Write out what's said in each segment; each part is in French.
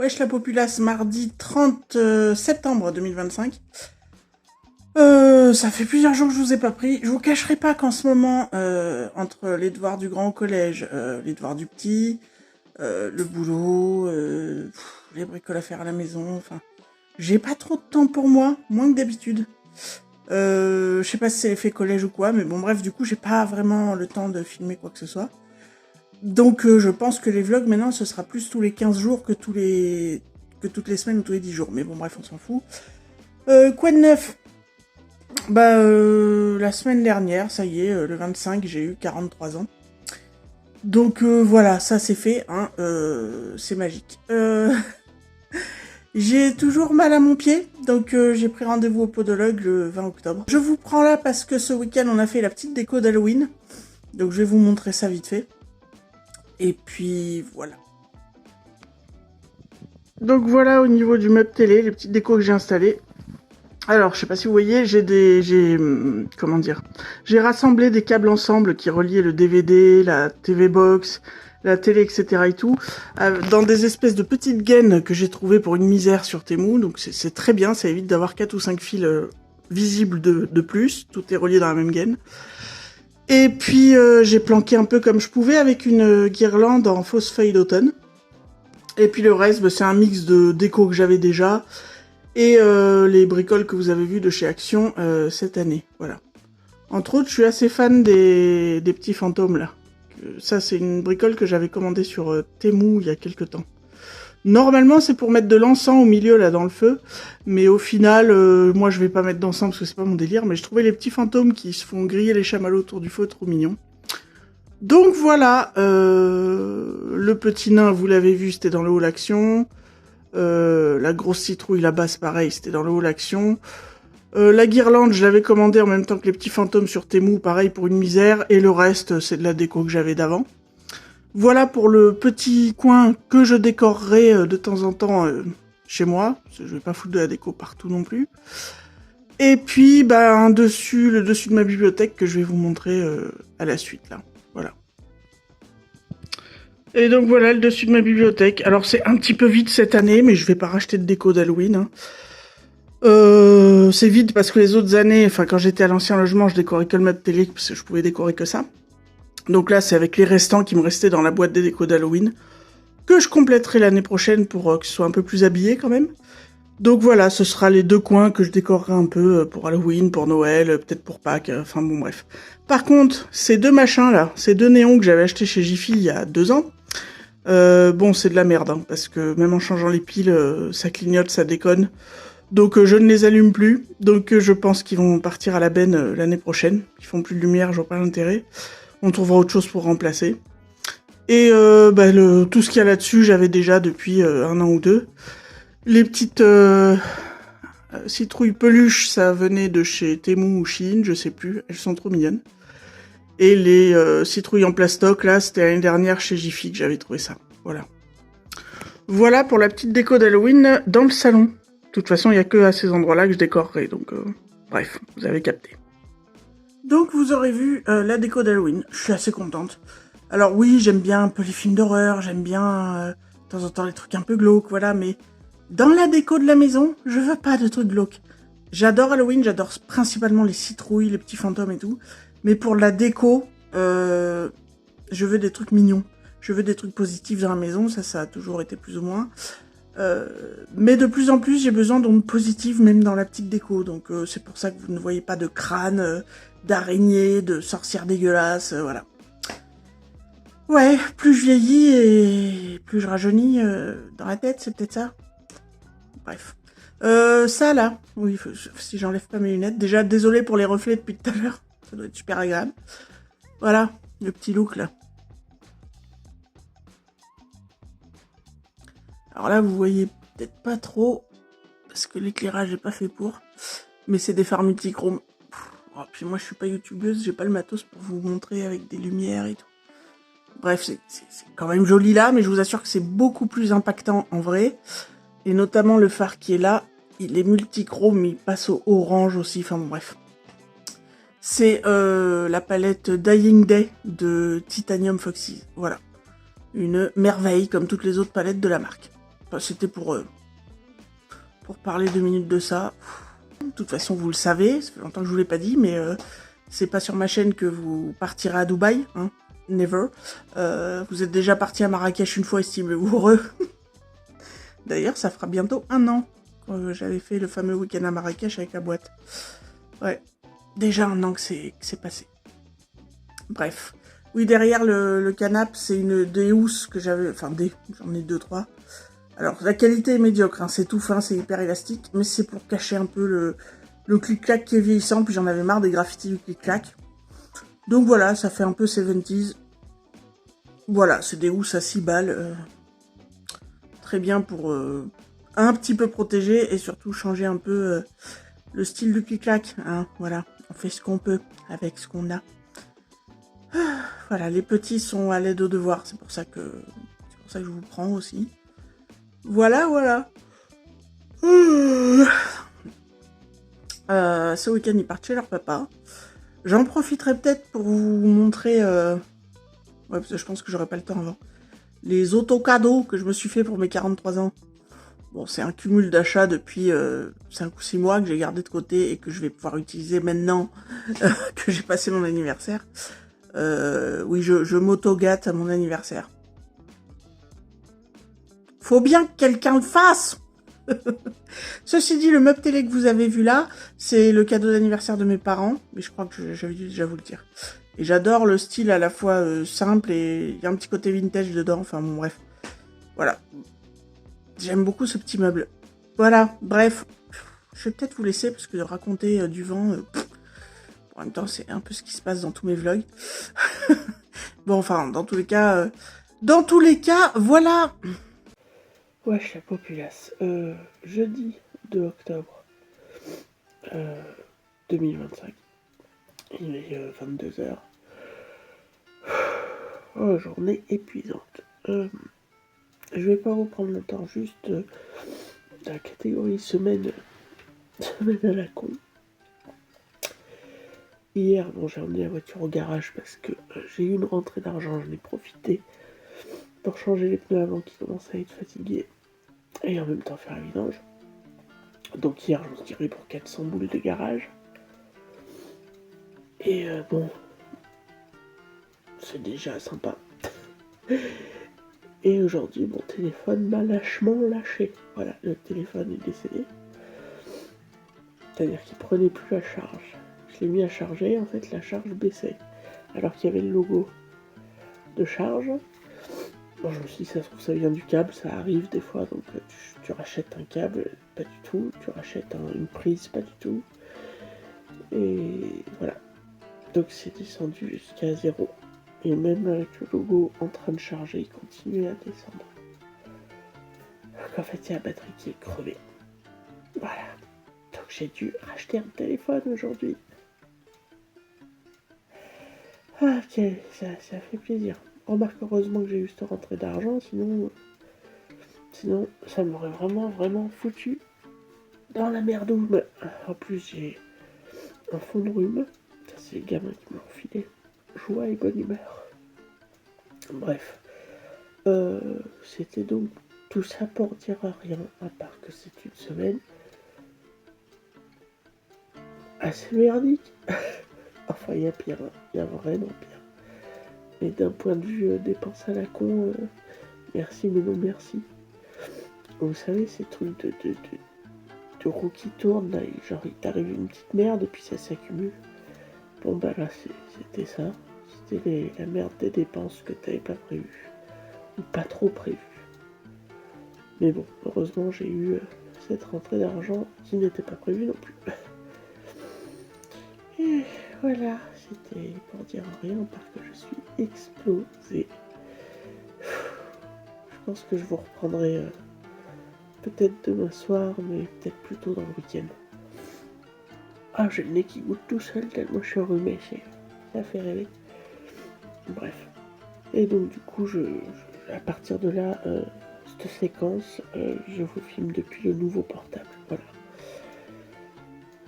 Wesh la populace, mardi 30 septembre 2025. Ça fait plusieurs jours que je vous ai pas pris. Je vous cacherai pas qu'en ce moment, entre les devoirs du grand au collège, les devoirs du petit, le boulot, les bricoles à faire à la maison, enfin, j'ai pas trop de temps pour moi, moins que d'habitude. Je sais pas si c'est l'effet collège ou quoi, mais bon bref, du coup, j'ai pas vraiment le temps de filmer quoi que ce soit. Donc je pense que les vlogs maintenant ce sera plus tous les 15 jours que toutes les semaines ou tous les 10 jours. Mais bon bref, on s'en fout. Quoi de neuf? La semaine dernière, ça y est, le 25, j'ai eu 43 ans. Donc voilà, ça c'est fait, hein, c'est magique. J'ai toujours mal à mon pied, donc j'ai pris rendez-vous au podologue le 20 octobre. Je vous prends là parce que ce week-end on a fait la petite déco d'Halloween. Donc je vais vous montrer ça vite fait. Et puis voilà. Donc voilà au niveau du meuble télé, les petites décos que j'ai installées. Alors je sais pas si vous voyez, j'ai rassemblé des câbles ensemble qui reliaient le DVD, la TV box, la télé, etc. et tout, dans des espèces de petites gaines que j'ai trouvées pour une misère sur Temu. Donc c'est très bien, ça évite d'avoir 4 ou 5 fils visibles de plus. Tout est relié dans la même gaine. Et puis j'ai planqué un peu comme je pouvais avec une guirlande en fausse feuille d'automne. Et puis le reste, c'est un mix de déco que j'avais déjà et les bricoles que vous avez vues de chez Action cette année. Voilà. Entre autres, je suis assez fan des petits fantômes là. Ça, c'est une bricole que j'avais commandée sur Temu il y a quelques temps. Normalement, c'est pour mettre de l'encens au milieu, là, dans le feu. Mais au final, moi, je vais pas mettre d'encens parce que c'est pas mon délire. Mais je trouvais les petits fantômes qui se font griller les chamallows autour du feu trop mignons. Donc voilà, le petit nain, vous l'avez vu, c'était dans le hall action. La grosse citrouille, la basse, pareil, c'était dans le hall action. La guirlande, je l'avais commandée en même temps que les petits fantômes sur Temu, pareil, pour une misère. Et le reste, c'est de la déco que j'avais d'avant. Voilà pour le petit coin que je décorerai de temps en temps chez moi. Parce que je vais pas foutre de la déco partout non plus. Et puis, le dessus de ma bibliothèque que je vais vous montrer à la suite, là. Voilà. Et donc voilà, le dessus de ma bibliothèque. Alors c'est un petit peu vide cette année, mais je vais pas racheter de déco d'Halloween. Hein. C'est vide parce que les autres années, enfin quand j'étais à l'ancien logement, je décorais que le meuble télé, parce que je pouvais décorer que ça. Donc là, c'est avec les restants qui me restaient dans la boîte des décos d'Halloween que je compléterai l'année prochaine pour que ce soit un peu plus habillé quand même. Donc voilà, ce sera les deux coins que je décorerai un peu pour Halloween, pour Noël, peut-être pour Pâques, enfin bon bref. Par contre, ces deux machins là, ces deux néons que j'avais achetés chez Jiffy il y a 2 ans, c'est de la merde, hein, parce que même en changeant les piles, ça clignote, ça déconne. Donc je ne les allume plus, donc je pense qu'ils vont partir à la benne l'année prochaine. Ils font plus de lumière, je vois pas l'intérêt. On trouvera autre chose pour remplacer. Et tout ce qu'il y a là-dessus, j'avais déjà depuis 1 an ou 2. Les petites citrouilles peluches, ça venait de chez Temu ou Shein, je sais plus, elles sont trop mignonnes. Et les citrouilles en plastoc, là, c'était l'année dernière chez Jiffy que j'avais trouvé ça. Voilà. Voilà pour la petite déco d'Halloween dans le salon. De toute façon, il n'y a que à ces endroits-là que je décorerai, donc bref, vous avez capté. Donc vous aurez vu la déco d'Halloween, je suis assez contente. Alors oui, j'aime bien un peu les films d'horreur, j'aime bien de temps en temps les trucs un peu glauques, voilà, mais dans la déco de la maison, je veux pas de trucs glauques. J'adore Halloween, j'adore principalement les citrouilles, les petits fantômes et tout. Mais pour la déco, je veux des trucs mignons. Je veux des trucs positifs dans la maison, ça a toujours été plus ou moins. Mais de plus en plus, j'ai besoin d'ondes positives même dans la petite déco. Donc c'est pour ça que vous ne voyez pas de crâne, d'araignées, de sorcières dégueulasses, voilà. Ouais, plus je vieillis et plus je rajeunis dans la tête, c'est peut-être ça. Bref. Ça là, oui, si j'enlève pas mes lunettes. Déjà, désolé pour les reflets depuis tout à l'heure. Ça doit être super agréable. Voilà, le petit look là. Alors là, vous voyez peut-être pas trop, parce que l'éclairage est pas fait pour. Mais c'est des fards multichromes. Oh, puis moi, je suis pas youtubeuse, j'ai pas le matos pour vous montrer avec des lumières et tout. Bref, c'est quand même joli là, mais je vous assure que c'est beaucoup plus impactant en vrai. Et notamment le phare qui est là, il est multichrome, il passe au orange aussi, enfin bon bref. C'est la palette Dying Day de Titanium Foxy, voilà. Une merveille comme toutes les autres palettes de la marque. Enfin, c'était pour parler 2 minutes de ça. De toute façon, vous le savez, ça fait longtemps que je vous l'ai pas dit, mais c'est pas sur ma chaîne que vous partirez à Dubaï, hein. Never. Vous êtes déjà parti à Marrakech une fois, estimez-vous heureux. D'ailleurs, ça fera bientôt 1 an que j'avais fait le fameux week-end à Marrakech avec la boîte. Ouais, déjà 1 an que c'est passé. Bref. Oui, derrière le canapé, c'est une des housses que j'avais... Enfin, j'en ai 2, 3. Alors, la qualité est médiocre, hein, c'est tout fin, c'est hyper élastique, mais c'est pour cacher un peu le clic-clac qui est vieillissant, puis j'en avais marre des graffitis du clic-clac. Donc voilà, ça fait un peu 70s. Voilà, c'est des housses à 6 balles. Très bien pour un petit peu protéger et surtout changer un peu le style du clic-clac. Hein, voilà, on fait ce qu'on peut avec ce qu'on a. Voilà, les petits sont à l'aide aux devoirs, c'est pour ça que je vous prends aussi. Voilà, voilà. Ce week-end, ils partent chez leur papa. J'en profiterai peut-être pour vous montrer... Ouais, parce que je pense que j'aurai pas le temps avant. Les autocadeaux que je me suis fait pour mes 43 ans. Bon, c'est un cumul d'achats depuis 5 ou 6 mois que j'ai gardé de côté et que je vais pouvoir utiliser maintenant que j'ai passé mon anniversaire. Oui, je m'auto-gâte à mon anniversaire. Faut bien que quelqu'un le fasse. Ceci dit, le meuble télé que vous avez vu là, c'est le cadeau d'anniversaire de mes parents, mais je crois que j'avais dû déjà vous le dire. Et j'adore le style à la fois simple et il y a un petit côté vintage dedans, enfin bon bref. Voilà. J'aime beaucoup ce petit meuble. Voilà, bref. Je vais peut-être vous laisser parce que de raconter du vent, en même temps c'est un peu ce qui se passe dans tous mes vlogs. Bon enfin, dans tous les cas, voilà. Wesh la populace. Jeudi 2 octobre 2025. Il est 22h. Oh, journée épuisante. Je vais pas vous prendre le temps, juste la catégorie semaine à la con. Hier, bon, j'ai emmené la voiture au garage parce que j'ai eu une rentrée d'argent, j'en ai profité pour changer les pneus avant qu'ils commencent à être fatigués et en même temps faire la vidange. Donc hier, je me suis tiré pour 400 boules de garage. Et bon, c'est déjà sympa. Et aujourd'hui, mon téléphone m'a lâchement lâché. Voilà, le téléphone est décédé. C'est-à-dire qu'il prenait plus la charge. Je l'ai mis à charger, en fait, la charge baissait. Alors qu'il y avait le logo de charge. Bon, je me suis dit, ça se trouve, ça vient du câble, ça arrive des fois. Donc, tu rachètes un câble, pas du tout. Tu rachètes une prise, pas du tout. Et voilà. Donc, c'est descendu jusqu'à 0. Et même avec le logo en train de charger, il continue à descendre. Donc en fait, il y a la batterie qui est crevée. Voilà. Donc j'ai dû racheter un téléphone aujourd'hui. Ah, ok, ça fait plaisir. Remarque heureusement que j'ai eu cette rentrée d'argent, sinon ça m'aurait vraiment foutu dans la merdoum. En plus, j'ai un fond de rhume. Ça, c'est les gamins qui m'ont filé. Joie et bonne humeur. Bref. C'était donc tout ça pour dire rien, à part que c'est une semaine assez merdique. Enfin, il y a pire, il y a vraiment pire. Mais d'un point de vue dépense à la con, merci mais non merci. Vous savez, ces trucs de roues qui tournent, là, genre il t'arrive une petite merde et puis ça s'accumule. Bon bah là, c'était ça. C'était la merde des dépenses que t'avais pas prévues. Ou pas trop prévues. Mais bon, heureusement, j'ai eu cette rentrée d'argent qui n'était pas prévue non plus. Et voilà, c'était pour dire rien, parce que je suis explosé. Je pense que je vous reprendrai peut-être demain soir, mais peut-être plutôt dans le week-end. Ah, j'ai le nez qui goûte tout seul, tellement je suis enrhumé, ça fait rêver. Bref. Et donc, du coup, à partir de là, cette séquence, je vous filme depuis le nouveau portable. Voilà.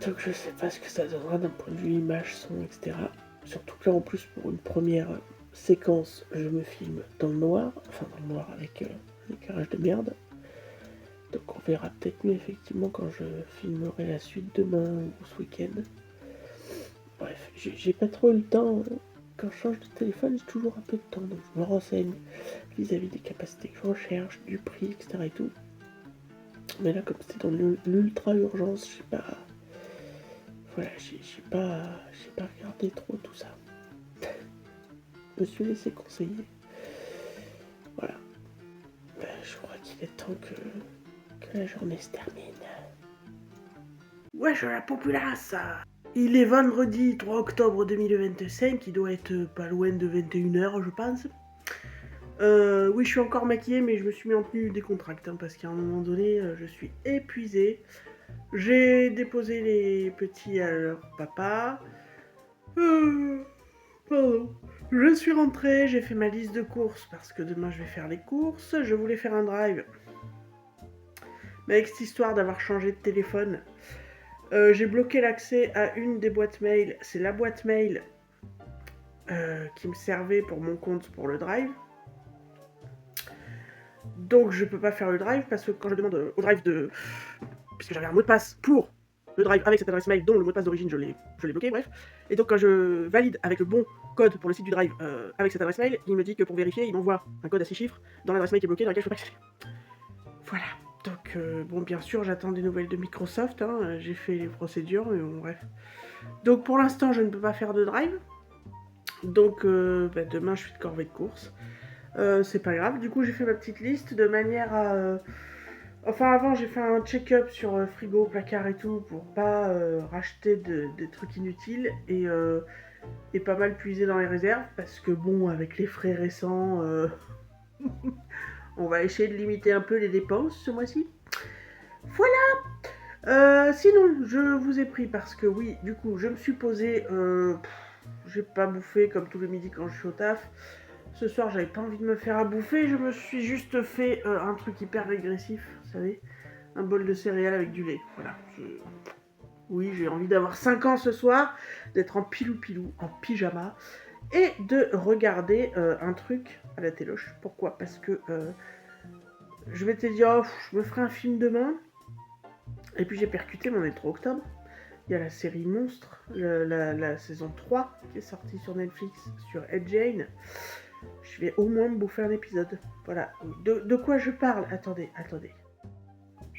Donc, je sais pas ce que ça donnera d'un point de vue image, son, etc. Surtout que là, en plus, pour une première séquence, je me filme dans le noir. Enfin, dans le noir avec l'éclairage de merde. Donc on verra peut-être mieux effectivement quand je filmerai la suite demain ou ce week-end. Bref, j'ai pas trop eu le temps. Quand je change de téléphone, j'ai toujours un peu de temps, donc je me renseigne vis-à-vis des capacités que je recherche, du prix, etc. et tout. Mais là, comme c'était dans l'ultra urgence, j'ai pas. Voilà, j'ai pas regardé trop tout ça. Je me suis laissé conseiller. Voilà. Je crois qu'il est temps que la journée se termine. Wesh la populace. Il est vendredi 3 octobre 2025, il doit être pas loin de 21h je pense. Oui, je suis encore maquillée, mais je me suis mis en tenue décontracte, hein, parce qu'à un moment donné, je suis épuisée. J'ai déposé les petits à leur papa. Pardon. Je suis rentrée, j'ai fait ma liste de courses, parce que demain je vais faire les courses. Je voulais faire un drive. Mais avec cette histoire d'avoir changé de téléphone, j'ai bloqué l'accès à une des boîtes mail. C'est la boîte mail qui me servait pour mon compte pour le drive. Donc je peux pas faire le drive parce que quand je demande au drive de... Puisque j'avais un mot de passe pour le drive avec cette adresse mail dont le mot de passe d'origine je l'ai bloqué, bref. Et donc quand je valide avec le bon code pour le site du drive avec cette adresse mail, il me dit que pour vérifier, il m'envoie un code à 6 chiffres dans l'adresse mail qui est bloquée dans laquelle je peux pas accéder. Voilà. Donc bon, bien sûr, j'attends des nouvelles de Microsoft, hein, j'ai fait les procédures, mais bon, bref. Donc pour l'instant, je ne peux pas faire de drive. Donc demain, je suis de corvée de course. C'est pas grave, du coup, j'ai fait ma petite liste de manière à... Enfin, avant, j'ai fait un check-up sur frigo, placard et tout pour pas racheter des trucs inutiles et pas mal puiser dans les réserves parce que bon, avec les frais récents, on va essayer de limiter un peu les dépenses ce mois-ci. Voilà. Sinon, je vous ai pris parce que oui, du coup, je me suis posée. J'ai pas bouffé comme tous les midis quand je suis au taf. Ce soir, j'avais pas envie de me faire à bouffer. Je me suis juste fait un truc hyper régressif, vous savez, un bol de céréales avec du lait. Voilà. Oui, j'ai envie d'avoir 5 ans ce soir, d'être en pilou-pilou, en pyjama, et de regarder un truc à la téloche. Pourquoi ? Parce que je m'étais dit, oh, je me ferai un film demain. Et puis j'ai percuté, mais on est le 3 octobre. Il y a la série Monstre, la saison 3 qui est sortie sur Netflix, sur Ed Jane. Je vais au moins me bouffer un épisode. Voilà. De quoi je parle ? Attendez.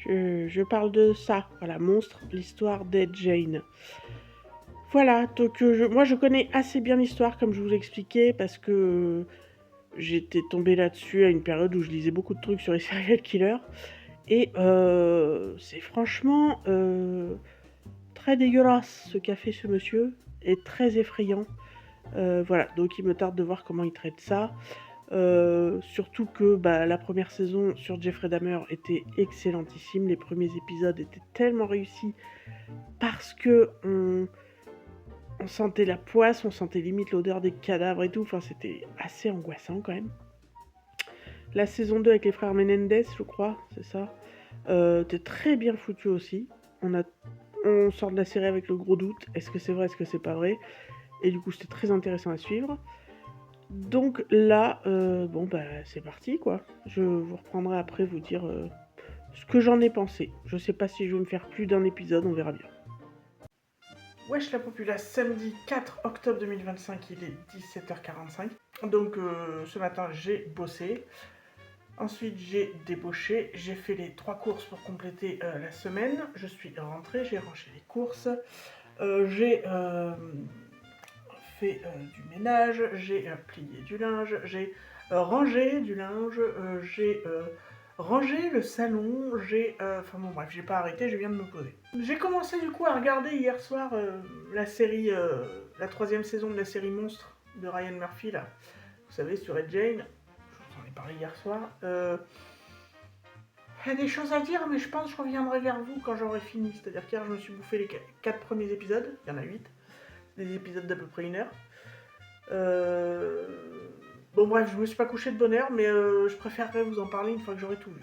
Je parle de ça. Voilà, Monstre, l'histoire d'Ed Jane. Voilà, donc moi je connais assez bien l'histoire, comme je vous l'expliquais, parce que j'étais tombée là-dessus à une période où je lisais beaucoup de trucs sur les serial killers. Et c'est franchement très dégueulasse ce qu'a fait ce monsieur, et très effrayant. Voilà, donc il me tarde de voir comment il traite ça. Surtout que la première saison sur Jeffrey Dahmer était excellentissime. Les premiers épisodes étaient tellement réussis parce que on sentait la poisse, on sentait limite l'odeur des cadavres et tout. Enfin, c'était assez angoissant quand même. La saison 2 avec les frères Menendez, je crois, c'est ça, était très bien foutu aussi. On sort de la série avec le gros doute. Est-ce que c'est vrai, est-ce que c'est pas vrai ? Et du coup, c'était très intéressant à suivre. Donc là, c'est parti quoi. Je vous reprendrai après vous dire ce que j'en ai pensé. Je sais pas si je vais me faire plus d'un épisode, on verra bien. Wesh la populace, samedi 4 octobre 2025, il est 17h45. Donc ce matin j'ai bossé. Ensuite j'ai débauché, j'ai fait les 3 courses pour compléter la semaine. Je suis rentrée, j'ai rangé les courses. J'ai fait du ménage, j'ai plié du linge, j'ai rangé du linge, j'ai rangé le salon, j'ai... Enfin bon bref, j'ai pas arrêté, je viens de me poser. J'ai commencé du coup à regarder hier soir la série, la 3e saison de la série Monstre de Ryan Murphy là. Vous savez, sur Ed Jane. Je vous en ai parlé hier soir. Il y a des choses à dire, mais je pense que je reviendrai vers vous quand j'aurai fini. C'est-à-dire qu'hier, je me suis bouffé les 4 premiers épisodes. Il y en a 8. Des épisodes d'à peu près 1 heure. Bon bref, je me suis pas couché de bonne heure, mais je préférerais vous en parler une fois que j'aurai tout vu.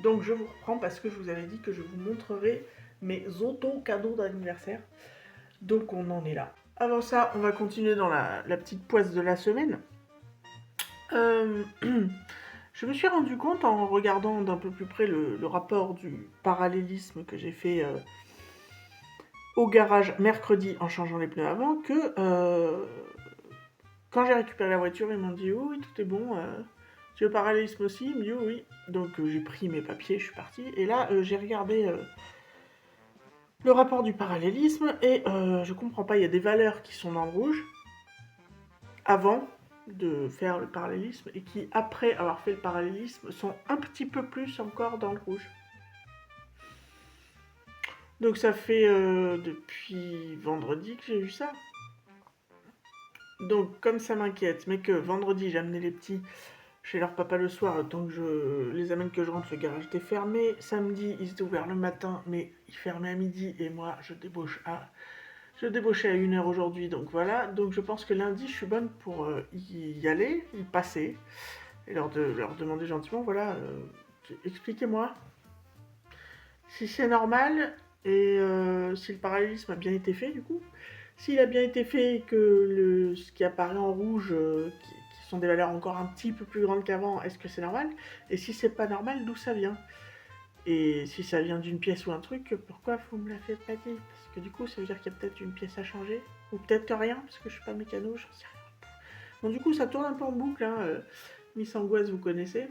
Donc je vous reprends parce que je vous avais dit que je vous montrerai mes auto-cadeaux d'anniversaire. Donc on en est là. Avant ça, on va continuer dans la petite poisse de la semaine. Je me suis rendu compte en regardant d'un peu plus près le rapport du parallélisme que j'ai fait au garage mercredi en changeant les pneus avant que quand j'ai récupéré la voiture, ils m'ont dit oh, oui, tout est bon. Tu veux parallélisme aussi? Ils m'ont dit oh, oui. Donc j'ai pris mes papiers, je suis partie. Et là, j'ai regardé le rapport du parallélisme et je comprends pas, il y a des valeurs qui sont dans le rouge avant de faire le parallélisme et qui, après avoir fait le parallélisme, sont un petit peu plus encore dans le rouge. Donc ça fait depuis vendredi que j'ai eu ça. Donc comme ça m'inquiète, mais que vendredi j'ai amené les petits chez leur papa le soir, tant que je les amène que je rentre, le garage était fermé. Samedi, ils étaient ouverts le matin, mais ils fermaient à midi et moi je débauchais à 1h aujourd'hui, donc voilà. Donc je pense que lundi je suis bonne pour y aller, y passer et leur demander gentiment, voilà, expliquez-moi si c'est normal et si le parallélisme a bien été fait du coup. S'il a bien été fait et que ce qui apparaît en rouge, qui sont des valeurs encore un petit peu plus grandes qu'avant, est-ce que c'est normal? Et si c'est pas normal, d'où ça vient? Et si ça vient d'une pièce ou un truc, pourquoi vous me l'avez pas dit? Parce que du coup, ça veut dire qu'il y a peut-être une pièce à changer. Ou peut-être que rien, parce que je suis pas mécano, j'en sais rien. Bon, du coup, ça tourne un peu en boucle, hein. Miss Angoisse, vous connaissez.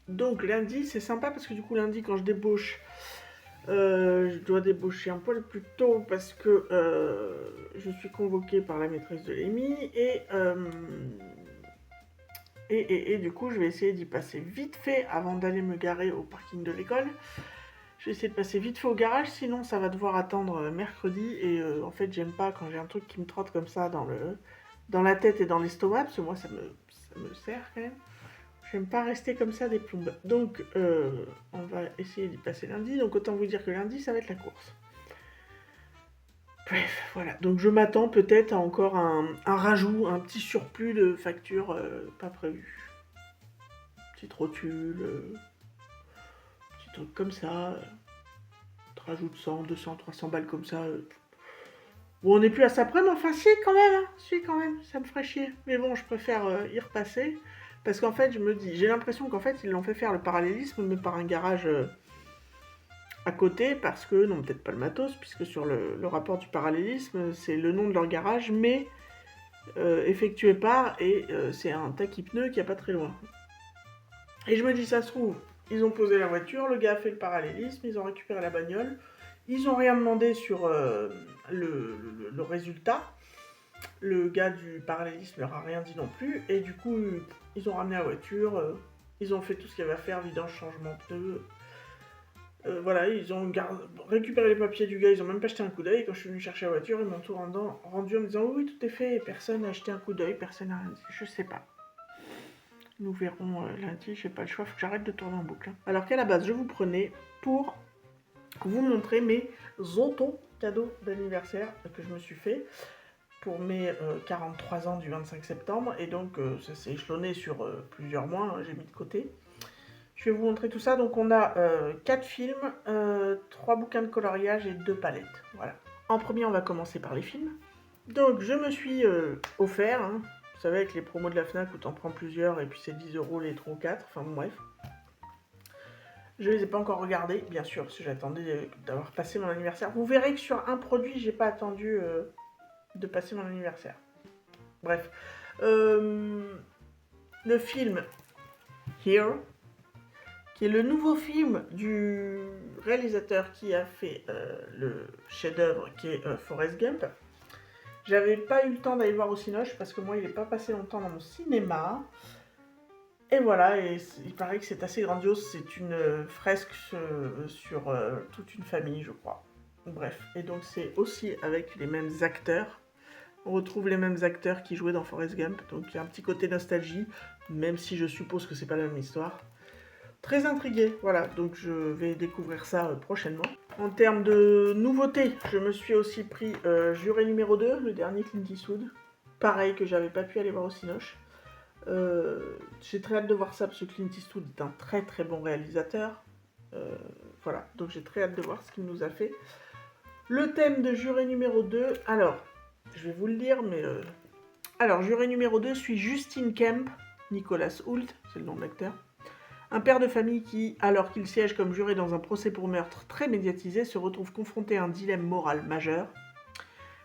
Donc, lundi, c'est sympa parce que du coup, lundi, quand je débauche, je dois débaucher un poil plus tôt parce que je suis convoquée par la maîtresse de l'EMI et du coup je vais essayer d'y passer vite fait avant d'aller me garer au parking de l'école. Je vais essayer de passer vite fait au garage, sinon ça va devoir attendre mercredi et en fait j'aime pas quand j'ai un truc qui me trotte comme ça dans la tête et dans l'estomac parce que moi ça me sert quand même. J'aime pas rester comme ça des plombes. Donc, on va essayer d'y passer lundi. Donc, autant vous dire que lundi, ça va être la course. Bref, voilà. Donc, je m'attends peut-être à encore un rajout, un petit surplus de factures pas prévues. Petite rotule, petit truc comme ça. Rajout de 100, 200, 300 balles comme ça. Bon, on n'est plus à ça près, mais enfin, si, quand même. Hein. Si, quand même. Ça me ferait chier. Mais bon, je préfère y repasser. Parce qu'en fait, je me dis, j'ai l'impression qu'en fait, ils l'ont fait faire le parallélisme, mais par un garage à côté, parce que, non, peut-être pas le matos, puisque sur le rapport du parallélisme, c'est le nom de leur garage, mais effectué par, et c'est un taquis pneu qui est pas très loin. Et je me dis, ça se trouve, ils ont posé la voiture, le gars a fait le parallélisme, ils ont récupéré la bagnole, ils ont rien demandé sur le résultat. Le gars du parallélisme leur a rien dit non plus, et du coup, ils ont ramené la voiture, ils ont fait tout ce qu'il y avait à faire, vidange, changement de pneus. Voilà, ils ont récupéré les papiers du gars, ils ont même pas jeté un coup d'œil. Quand je suis venu chercher la voiture, ils m'ont tout rendu en me disant oui, tout est fait, et personne n'a jeté un coup d'œil, personne n'a rien dit. Je sais pas. Nous verrons lundi, j'ai pas le choix, faut que j'arrête de tourner en boucle. Hein. Alors qu'à la base, je vous prenais pour vous montrer mes autos cadeaux d'anniversaire que je me suis fait pour mes 43 ans du 25 septembre, et donc ça s'est échelonné sur plusieurs mois, hein, j'ai mis de côté. Je vais vous montrer tout ça. Donc on a 4 films, 3 bouquins de coloriage et 2 palettes. Voilà. En premier, on va commencer par les films. Donc je me suis offert, hein, vous savez, avec les promos de la FNAC où t'en prends plusieurs et puis c'est 10 € les 3 ou 4, enfin bon, bref. Je les ai pas encore regardés, bien sûr, parce que j'attendais d'avoir passé mon anniversaire. Vous verrez que sur un produit, j'ai pas attendu de passer mon anniversaire. Bref. Le film Here, qui est le nouveau film du réalisateur qui a fait le chef-d'œuvre qui est Forrest Gump. J'avais pas eu le temps d'aller le voir au Cinoche parce que moi il n'est pas passé longtemps dans mon cinéma. Et voilà, et il paraît que c'est assez grandiose, c'est une fresque sur toute une famille, je crois. Bref, et donc c'est aussi avec les mêmes acteurs. On retrouve les mêmes acteurs qui jouaient dans Forrest Gump, donc il y a un petit côté nostalgie, même si je suppose que c'est pas la même histoire. Très intriguée, voilà, donc je vais découvrir ça prochainement. En termes de nouveautés, je me suis aussi pris Juré numéro 2, le dernier Clint Eastwood. Pareil que j'avais pas pu aller voir au Cinoche. J'ai très hâte de voir ça parce que Clint Eastwood est un très très bon réalisateur. Voilà, donc j'ai très hâte de voir ce qu'il nous a fait. Le thème de Juré numéro 2, alors, je vais vous le dire, mais... Alors, Juré numéro 2 suit Justine Kemp, Nicolas Hoult, c'est le nom de l'acteur. Un père de famille qui, alors qu'il siège comme juré dans un procès pour meurtre très médiatisé, se retrouve confronté à un dilemme moral majeur.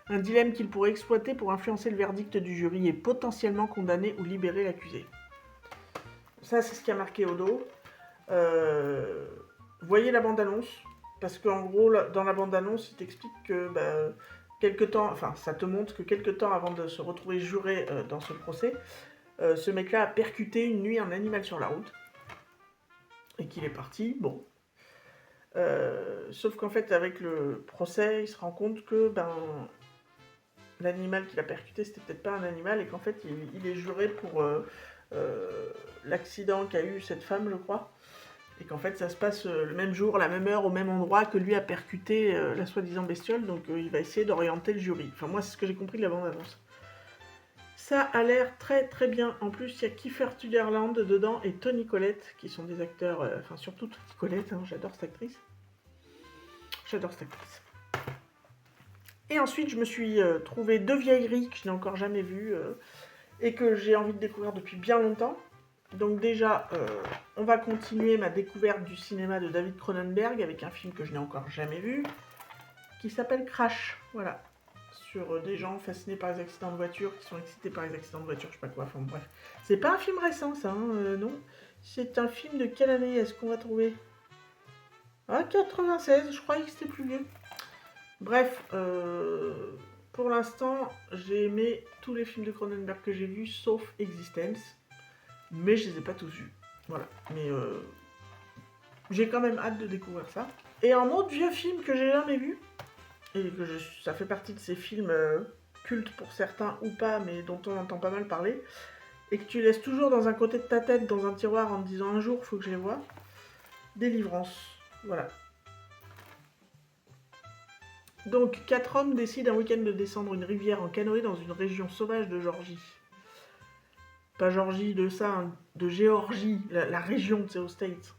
Un dilemme qu'il pourrait exploiter pour influencer le verdict du jury et potentiellement condamner ou libérer l'accusé. Ça, c'est ce qui a marqué au dos. Voyez la bande-annonce, parce qu'en gros, dans la bande-annonce, il t'explique que ça te montre que quelques temps avant de se retrouver juré dans ce procès, ce mec-là a percuté une nuit un animal sur la route, et qu'il est parti, bon. Sauf qu'en fait, avec le procès, il se rend compte que l'animal qu'il a percuté, c'était peut-être pas un animal, et qu'en fait, il est juré pour l'accident qu'a eu cette femme, je crois. Et qu'en fait, ça se passe le même jour, la même heure, au même endroit que lui a percuté la soi-disant bestiole, donc il va essayer d'orienter le jury. Enfin, moi, c'est ce que j'ai compris de la bande-annonce. Ça a l'air très très bien. En plus, il y a Kiefer Sutherland dedans et Toni Collette, qui sont des acteurs, surtout Toni Collette, hein, j'adore cette actrice. Et ensuite, je me suis trouvé 2 vieilleries que je n'ai encore jamais vues et que j'ai envie de découvrir depuis bien longtemps. Donc déjà, on va continuer ma découverte du cinéma de David Cronenberg avec un film que je n'ai encore jamais vu, qui s'appelle Crash, voilà, sur des gens fascinés par les accidents de voiture, qui sont excités par les accidents de voiture, je sais pas quoi, enfin bref. C'est pas un film récent ça, hein, non. C'est un film de quelle année est-ce qu'on va trouver? Ah, 96, je croyais que c'était plus vieux. Bref, pour l'instant, j'ai aimé tous les films de Cronenberg que j'ai vus, sauf Existence. Mais je les ai pas tous vus. Voilà. Mais j'ai quand même hâte de découvrir ça. Et un autre vieux film que j'ai jamais vu, et que ça fait partie de ces films cultes pour certains ou pas, mais dont on entend pas mal parler, et que tu laisses toujours dans un côté de ta tête, dans un tiroir, en te disant un jour, faut que je les voie. Délivrance. Voilà. Donc, 4 hommes décident un week-end de descendre une rivière en canoë dans une région sauvage de Géorgie. Pas Georgie de ça, hein, de Géorgie, la région, c'est aux States.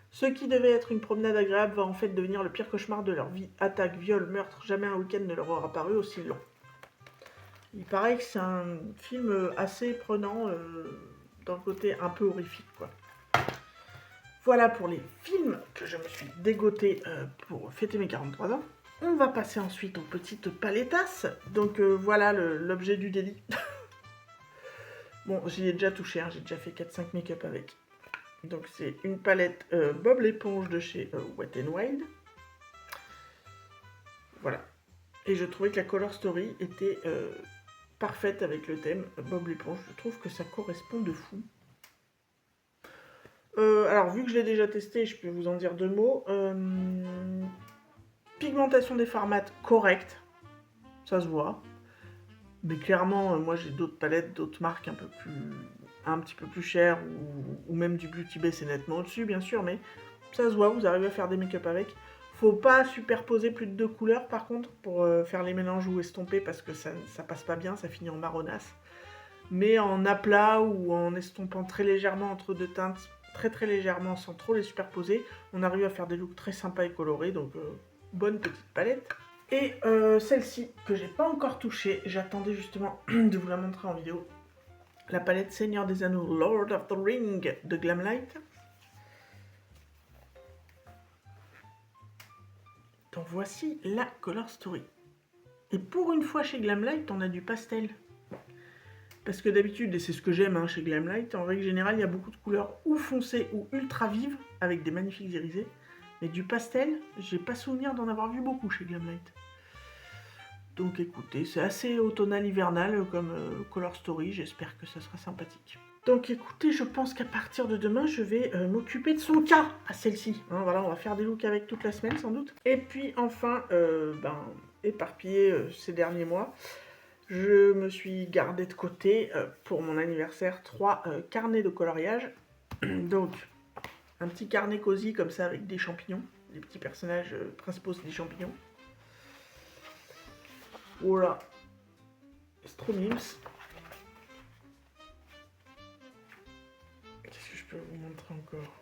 Ce qui devait être une promenade agréable va en fait devenir le pire cauchemar de leur vie. Attaque, viol, meurtre, jamais un week-end ne leur aura paru aussi long. Il paraît que c'est un film assez prenant dans le côté un peu horrifique, quoi. Voilà pour les films que je me suis dégoté pour fêter mes 43 ans. On va passer ensuite aux petites palettas. Donc voilà l'objet du délit. Bon, j'y ai déjà touché, hein, j'ai déjà fait 4-5 make-up avec. Donc c'est une palette Bob l'éponge de chez Wet n Wild. Voilà. Et je trouvais que la Color Story était parfaite avec le thème Bob l'éponge. Je trouve que ça correspond de fou. Alors vu que je l'ai déjà testé, je peux vous en dire 2 mots. Pigmentation des formats correcte. Ça se voit. Mais clairement, moi j'ai d'autres palettes, d'autres marques un petit peu plus chères, ou même du Beauty Bay, c'est nettement au-dessus, bien sûr, mais ça se voit, vous arrivez à faire des make-up avec. Faut pas superposer plus de 2 couleurs, par contre, pour faire les mélanges ou estomper, parce que ça passe pas bien, ça finit en marronasse. Mais en aplat ou en estompant très légèrement entre 2 teintes, très très légèrement, sans trop les superposer, on arrive à faire des looks très sympas et colorés, donc bonne petite palette. Et celle-ci, que j'ai pas encore touchée, j'attendais justement de vous la montrer en vidéo. La palette Seigneur des Anneaux Lord of the Ring de Glamlight. Donc voici la Color Story. Et pour une fois chez Glamlight, on a du pastel. Parce que d'habitude, et c'est ce que j'aime chez Glamlight, en règle générale, il y a beaucoup de couleurs ou foncées ou ultra vives, avec des magnifiques irisés. Mais du pastel, j'ai pas souvenir d'en avoir vu beaucoup chez Glamlight. Donc écoutez, c'est assez automnal-hivernal comme Color Story, j'espère que ça sera sympathique. Donc écoutez, je pense qu'à partir de demain, je vais m'occuper de son cas à celle-ci. Hein, voilà, on va faire des looks avec toute la semaine sans doute. Et puis enfin, éparpillé ces derniers mois, je me suis gardé de côté pour mon anniversaire 3 carnets de coloriage. Donc un petit carnet cosy comme ça avec des champignons, les petits personnages principaux c'est des champignons. Voilà, c'est trop mimes. Qu'est-ce que je peux vous montrer encore?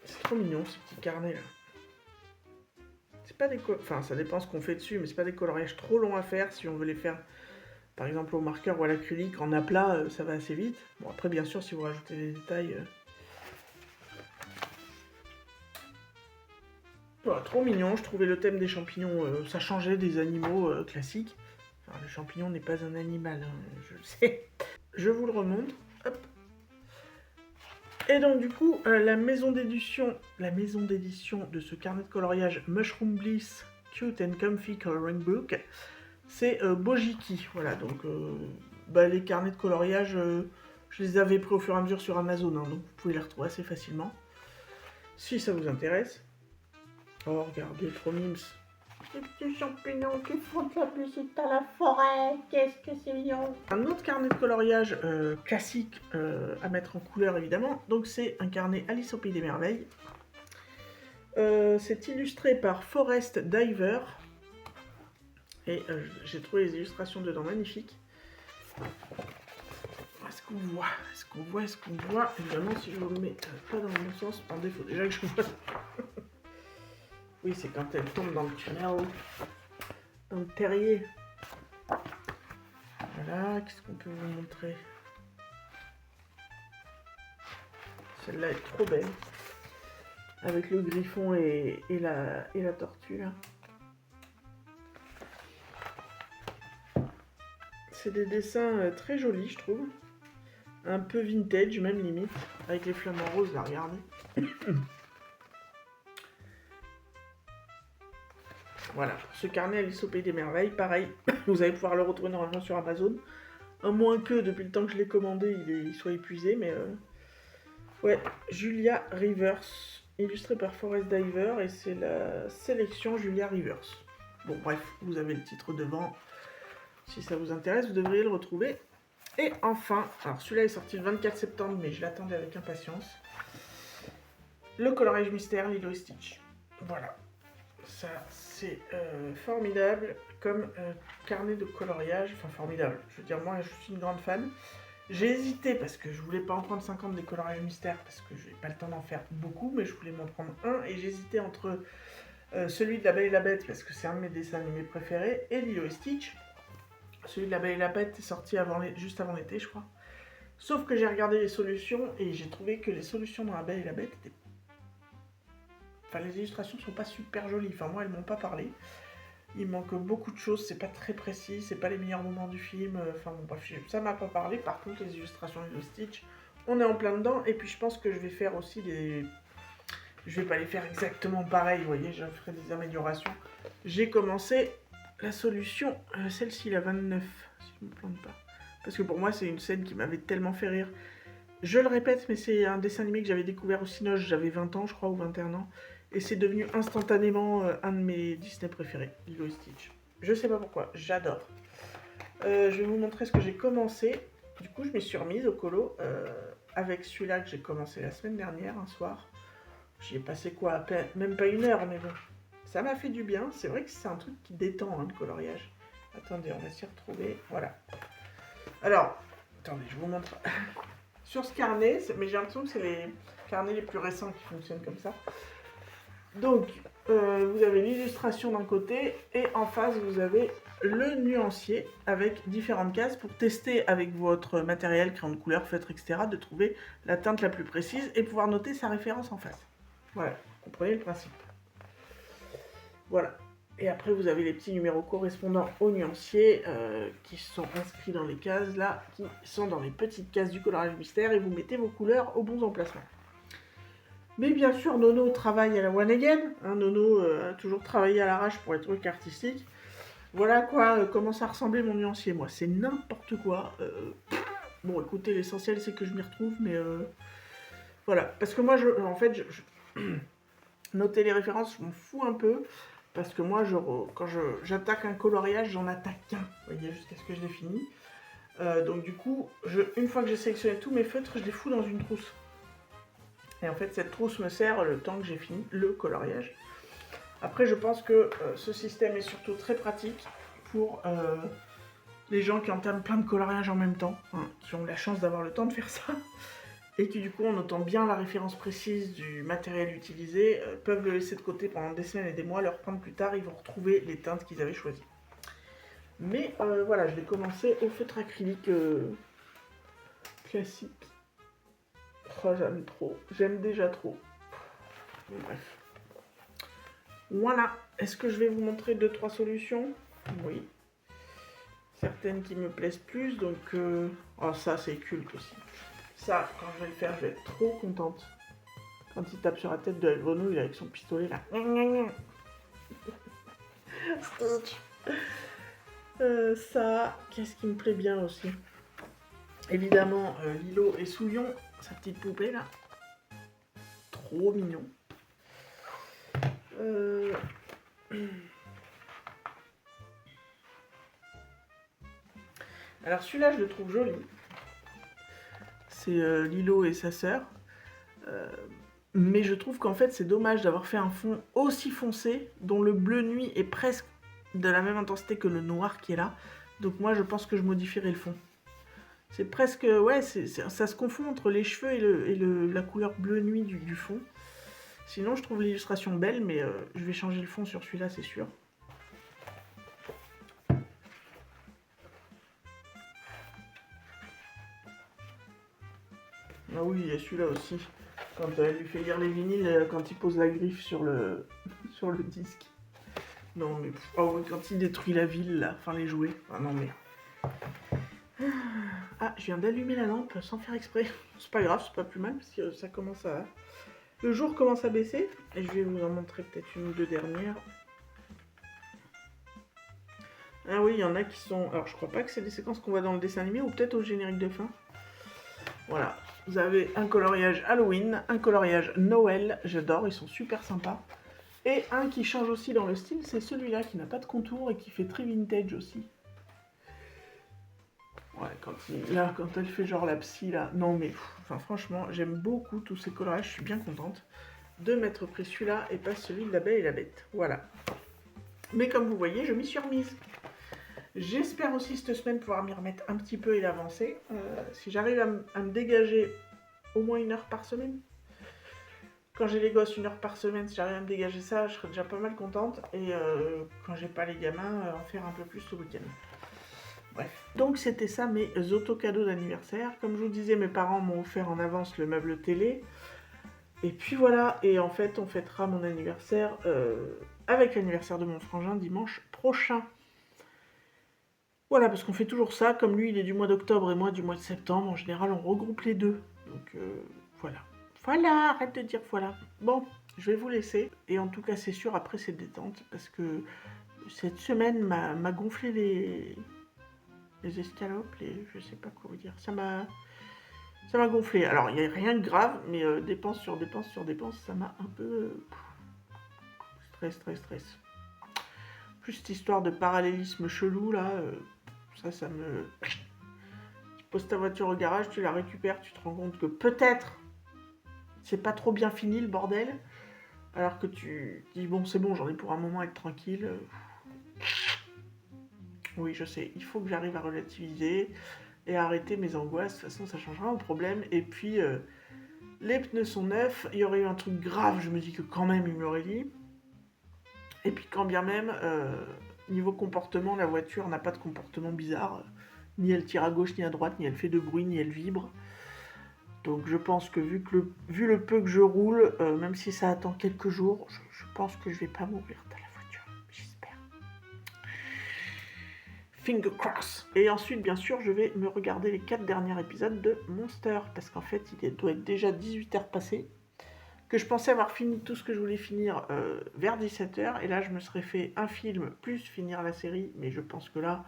C'est trop mignon ce petit carnet là. C'est pas des... Enfin, ça dépend ce qu'on fait dessus, mais c'est pas des coloriages trop longs à faire si on veut les faire, par exemple, au marqueur ou à l'acrylique. En aplat, ça va assez vite. Bon, après, bien sûr, si vous rajoutez des détails... Voilà, trop mignon, je trouvais le thème des champignons, ça changeait des animaux classiques. Enfin, le champignon n'est pas un animal, hein, je le sais. Je vous le remonte. Hop. Et donc du coup, la maison d'édition de ce carnet de coloriage Mushroom Bliss Cute and Comfy Coloring Book, c'est Bojiki. Voilà, donc les carnets de coloriage, je les avais pris au fur et à mesure sur Amazon, hein, donc vous pouvez les retrouver assez facilement. Si ça vous intéresse. Oh, regardez, trop mimes. Les petits champignons qui font de la musique dans la forêt, qu'est-ce que c'est mignon. Un autre carnet de coloriage classique à mettre en couleur évidemment, donc c'est un carnet Alice au Pays des Merveilles. C'est illustré par Forest Diver et j'ai trouvé les illustrations dedans magnifiques. Est-ce qu'on voit? Est-ce qu'on voit? Est-ce qu'on voit? Évidemment, si je vous le mets pas dans le bon sens, par défaut déjà que je vois. Oui, c'est quand elle tombe dans le tunnel, dans le terrier. Voilà, qu'est-ce qu'on peut vous montrer? Celle-là est trop belle. Avec le griffon et la tortue, là. C'est des dessins très jolis, je trouve. Un peu vintage, même limite. Avec les flamants roses, là, regardez. Voilà, ce carnet Alice au Pays des Merveilles, pareil, vous allez pouvoir le retrouver normalement sur Amazon. À moins que, depuis le temps que je l'ai commandé, il soit épuisé, mais... Ouais, Julia Rivers, illustré par Forest Diver, et c'est la sélection Julia Rivers. Bon, bref, vous avez le titre devant. Si ça vous intéresse, vous devriez le retrouver. Et enfin, alors celui-là est sorti le 24 septembre, mais je l'attendais avec impatience. Le coloriage mystère Lilo et Stitch. Voilà. Ça, c'est formidable comme carnet de coloriage. Enfin, formidable. Je veux dire, moi, je suis une grande fan. J'ai hésité parce que je voulais pas en prendre 50 des coloriages mystères parce que j'ai pas le temps d'en faire beaucoup, mais je voulais m'en prendre un. Et j'hésitais entre celui de La Belle et la Bête parce que c'est un de mes dessins animés préférés et Lilo et Stitch. Celui de La Belle et la Bête est sorti juste avant l'été, je crois. Sauf que j'ai regardé les solutions et j'ai trouvé que les solutions dans La Belle et la Bête étaient... Enfin, les illustrations sont pas super jolies. Enfin, moi, elles m'ont pas parlé. Il manque beaucoup de choses, c'est pas très précis, c'est pas les meilleurs moments du film. Enfin, bon, bref, ça m'a pas parlé. Par contre, les illustrations de Stitch, on est en plein dedans. Et puis, je pense que je vais faire aussi des... Je vais pas les faire exactement pareil, vous voyez, je ferai des améliorations. J'ai commencé la solution, celle-ci, la 29, si je me plante pas. Parce que pour moi, c'est une scène qui m'avait tellement fait rire. Je le répète, mais c'est un dessin animé que j'avais découvert au Cinoche, j'avais 20 ans, je crois, ou 21 ans. Et c'est devenu instantanément un de mes Disney préférés, Lilo et Stitch. Je sais pas pourquoi, j'adore. Je vais vous montrer ce que j'ai commencé. Du coup, je m'y suis remise au colo avec celui-là que j'ai commencé la semaine dernière, un soir. J'y ai passé quoi, à peine, même pas une heure, mais bon. Ça m'a fait du bien. C'est vrai que c'est un truc qui détend, hein, le coloriage. Attendez, on va s'y retrouver. Voilà. Alors, attendez, je vous montre. Sur ce carnet, mais j'ai l'impression que c'est les carnets les plus récents qui fonctionnent comme ça. Donc, vous avez l'illustration d'un côté et en face, vous avez le nuancier avec différentes cases pour tester avec votre matériel, crayon de couleur, feutre, etc. de trouver la teinte la plus précise et pouvoir noter sa référence en face. Voilà, vous comprenez le principe. Voilà. Et après, vous avez les petits numéros correspondant aux nuanciers qui sont inscrits dans les cases, là, qui sont dans les petites cases du coloriage mystère, et vous mettez vos couleurs aux bons emplacements. Mais bien sûr, Nono travaille à la one again. Hein, Nono a toujours travaillé à l'arrache pour les trucs artistiques. Voilà quoi, comment ça ressemblait mon nuancier, moi. C'est n'importe quoi. Bon, écoutez, l'essentiel, c'est que je m'y retrouve, mais... voilà. Parce que moi, noter les références, je m'en fous un peu. Parce que moi, quand j'attaque un coloriage, j'en attaque qu'un. Vous voyez, jusqu'à ce que je l'ai fini. Donc du coup, une fois que j'ai sélectionné tous mes feutres, je les fous dans une trousse. Et en fait, cette trousse me sert le temps que j'ai fini le coloriage. Après, je pense que ce système est surtout très pratique pour les gens qui entament plein de coloriages en même temps, hein, qui ont la chance d'avoir le temps de faire ça. et qui du coup, en notant bien la référence précise du matériel utilisé, peuvent le laisser de côté pendant des semaines et des mois, le reprendre plus tard, ils vont retrouver les teintes qu'ils avaient choisies. Mais voilà, je vais commencer au feutre acrylique classique. Oh, j'aime trop, j'aime déjà trop. Bon, bref. Voilà, est-ce que je vais vous montrer 2-3 solutions? Oui. Certaines qui me plaisent plus, donc... Oh, ça, c'est culte aussi. Ça, quand je vais le faire, je vais être trop contente. Quand il tape sur la tête de la grenouille avec son pistolet, là. Stitch. Ça, qu'est-ce qui me plaît bien aussi? Évidemment, Lilo et Souillon, sa petite poupée, là. Trop mignon. Alors celui-là, je le trouve joli. C'est Lilo et sa sœur. Mais je trouve qu'en fait, c'est dommage d'avoir fait un fond aussi foncé, dont le bleu nuit est presque de la même intensité que le noir qui est là. Donc moi, je pense que je modifierai le fond. C'est presque... Ouais, ça se confond entre les cheveux et la couleur bleu nuit du fond. Sinon, je trouve l'illustration belle, mais je vais changer le fond sur celui-là, c'est sûr. Ah oui, il y a celui-là aussi. Quand elle lui fait lire les vinyles, quand il pose la griffe sur le, sur le disque. Non mais... Oh oui, quand il détruit la ville, là. Enfin, les jouets. Ah non mais... Ah, je viens d'allumer la lampe sans faire exprès. C'est pas grave, c'est pas plus mal, parce que ça commence à... Le jour commence à baisser. Et je vais vous en montrer peut-être une ou deux dernières. Ah oui, il y en a qui sont... Alors, je crois pas que c'est des séquences qu'on voit dans le dessin animé, ou peut-être au générique de fin. Voilà. Vous avez un coloriage Halloween, un coloriage Noël. J'adore, ils sont super sympas. Et un qui change aussi dans le style, c'est celui-là qui n'a pas de contour et qui fait très vintage aussi. Ouais, quand elle fait genre la psy là. Non mais, enfin franchement, j'aime beaucoup tous ces coloriages, je suis bien contente de m'être pris celui-là et pas celui de la Belle et la Bête. Voilà. Mais comme vous voyez, je m'y suis remise. J'espère aussi cette semaine pouvoir m'y remettre un petit peu et l'avancer. Si j'arrive à me dégager au moins 1 heure par semaine. Quand j'ai les gosses 1 heure par semaine, si j'arrive à me dégager ça, je serai déjà pas mal contente. Et quand j'ai pas les gamins, en faire un peu plus le week-end. Bref. Donc c'était ça mes auto-cadeaux d'anniversaire. Comme je vous disais, mes parents m'ont offert en avance le meuble télé. Et puis voilà, et en fait on fêtera mon anniversaire avec l'anniversaire de mon frangin dimanche prochain. Voilà, parce qu'on fait toujours ça, comme lui il est du mois d'octobre et moi du mois de septembre, en général on regroupe les deux. Donc voilà. Voilà, arrête de dire voilà. Bon, je vais vous laisser. Et en tout cas c'est sûr, après c'est détente, parce que cette semaine m'a gonflé les escalopes, je sais pas quoi vous dire. Ça m'a gonflé. Alors, il n'y a rien de grave, mais dépense sur dépense sur dépense, ça m'a un peu... stress. Plus cette histoire de parallélisme chelou, là, ça me... Tu poses ta voiture au garage, tu la récupères, tu te rends compte que peut-être c'est pas trop bien fini, le bordel, alors que tu dis, bon, c'est bon, j'en ai pour un moment, être tranquille. Oui, je sais, il faut que j'arrive à relativiser et à arrêter mes angoisses. De toute façon, ça changera mon problème. Et puis, les pneus sont neufs. Il y aurait eu un truc grave, je me dis que quand même, il me l'aurait dit. Et puis, quand bien même, niveau comportement, la voiture n'a pas de comportement bizarre. Ni elle tire à gauche, ni à droite, ni elle fait de bruit, ni elle vibre. Donc, je pense que vu le peu que je roule, même si ça attend quelques jours, je pense que je vais pas mourir dans la voiture. J'espère. Finger cross. Et ensuite, bien sûr, je vais me regarder les 4 derniers épisodes de Monster, parce qu'en fait, il doit être déjà 18h passé, que je pensais avoir fini tout ce que je voulais finir vers 17h, et là, je me serais fait un film plus finir la série, mais je pense que là,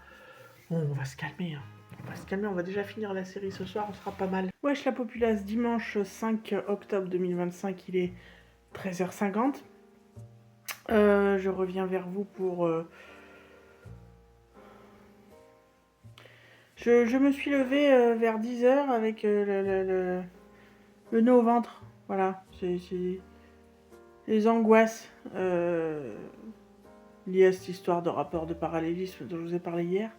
on va se calmer, hein. On va se calmer, on va déjà finir la série ce soir, on sera pas mal. Wesh la populace, dimanche 5 octobre 2025, il est 13h50. Je reviens vers vous pour... Je me suis levée vers 10h avec le nœud au ventre. Voilà, c'est les angoisses liées à cette histoire de rapport de parallélisme dont je vous ai parlé hier.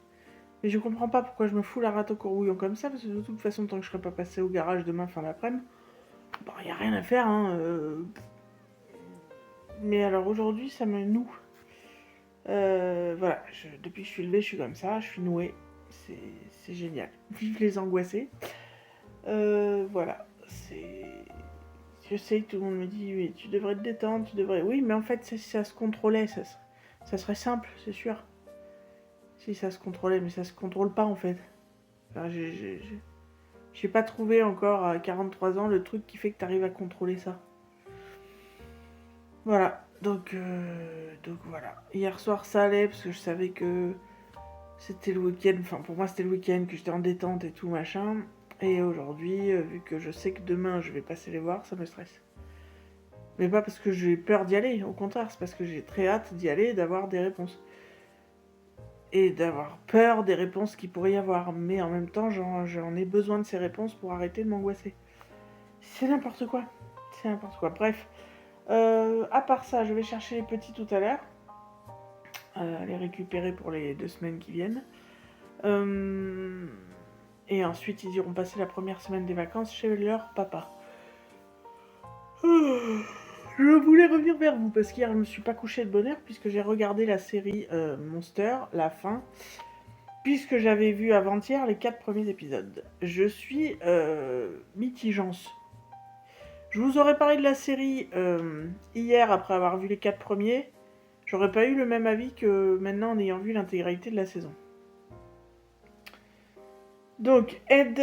Mais je comprends pas pourquoi je me fous la rate au courbouillon comme ça, parce que de toute façon, tant que je serai pas passé au garage demain fin d'après-midi, bon, y a rien à faire, hein. Mais alors aujourd'hui, ça me noue. Voilà, depuis que je suis levée, je suis comme ça, je suis nouée. C'est génial. Vive les angoissés. Voilà, c'est... Je sais que tout le monde me dit, oui, tu devrais te détendre, tu devrais... Oui, mais en fait, si ça se contrôlait, ça serait simple, c'est sûr. Si ça se contrôlait, mais ça se contrôle pas, en fait. Enfin, j'ai pas trouvé encore, à 43 ans, le truc qui fait que t'arrives à contrôler ça. Voilà, donc voilà. Hier soir, ça allait, parce que je savais que c'était le week-end, enfin, pour moi, c'était le week-end, que j'étais en détente et tout, machin. Et aujourd'hui, vu que je sais que demain, je vais passer les voir, ça me stresse. Mais pas parce que j'ai peur d'y aller, au contraire, c'est parce que j'ai très hâte d'y aller et d'avoir des réponses. Et d'avoir peur des réponses qu'il pourrait y avoir. Mais en même temps, j'en ai besoin de ces réponses pour arrêter de m'angoisser. C'est n'importe quoi. C'est n'importe quoi. Bref. À part ça, je vais chercher les petits tout à l'heure. Les récupérer pour les 2 semaines qui viennent. Et ensuite, ils iront passer la première semaine des vacances chez leur papa. Je voulais revenir vers vous parce qu'hier je me suis pas couché de bonne heure puisque j'ai regardé la série Monster, la fin, puisque j'avais vu avant-hier les 4 premiers épisodes. Je suis mitigence. Je vous aurais parlé de la série hier après avoir vu les 4 premiers. J'aurais pas eu le même avis que maintenant en ayant vu l'intégralité de la saison. Donc, Ed,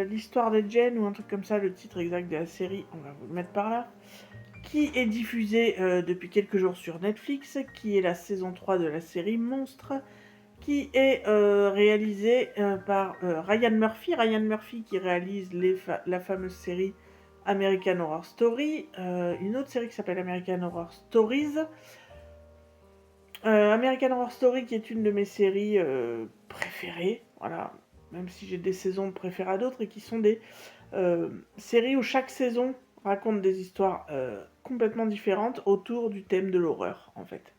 l'histoire de Jen, ou un truc comme ça, le titre exact de la série, on va vous le mettre par là, qui est diffusée depuis quelques jours sur Netflix, qui est la saison 3 de la série Monstre, qui est réalisée par Ryan Murphy. Ryan Murphy qui réalise la fameuse série American Horror Story, une autre série qui s'appelle American Horror Stories. American Horror Story qui est une de mes séries préférées, voilà, même si j'ai des saisons préférées à d'autres, et qui sont des séries où chaque saison raconte des histoires complètement différentes autour du thème de l'horreur, en fait.